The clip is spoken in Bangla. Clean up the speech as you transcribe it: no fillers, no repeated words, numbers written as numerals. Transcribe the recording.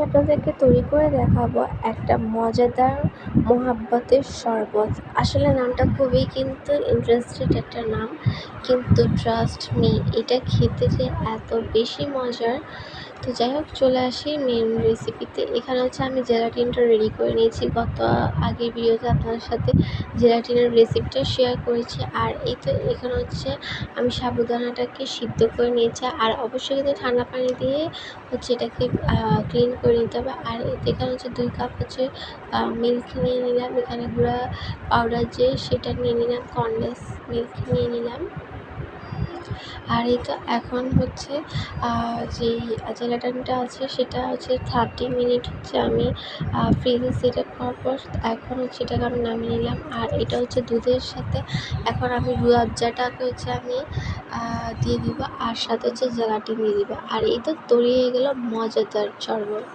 আপনাদেরকে তৈরি করে দেখাবো একটা মজাদার মোহাব্বতের শরবত। আসলে নামটা খুবই কিন্তু ইন্টারেস্টেড একটা নাম, কিন্তু ট্রাস্ট মি এটা খেতে যে এত বেশি মজার। তো যাই হোক, চলে আসি মেন রেসিপিতে। এখানে হচ্ছে আমি জেলাটিনটা রেডি করে নিয়েছি। আগের ভিডিওতে আপনাদের সাথে জেলাটিনের রেসিপিটা শেয়ার করেছি। আর এই তো এখানে হচ্ছে আমি সাবুদানাটাকে সিদ্ধ করে নিয়েছি। আর অবশ্যই কিন্তু ঠান্ডা পানি দিয়ে হচ্ছে এটাকে ক্লিন করে নিতে হবে। আর এখানে হচ্ছে 2 কাপ হচ্ছে মিল্ক নিয়ে নিলাম। এখানে গুঁড়া পাউডার যে সেটা নিয়ে নিলাম, কনডেন্স মিল্ক নিয়ে নিলাম। আর এই তো এখন হচ্ছে যেই জেলাটিনটা আছে সেটা হচ্ছে 30 মিনিট হচ্ছে আমি ফ্রিজে সেট আপ করার পর এখন হচ্ছে এটাকে আমি নামিয়ে নিলাম। আর এটা হচ্ছে দুধের সাথে এখন আমি রুয়াবজাটাকে হচ্ছে আমি দিয়ে দিব, আর সাথে হচ্ছে জেলাটিন দিয়ে দিব। আর এই তো তৈরি হয়ে গেল মজাদার শরবত।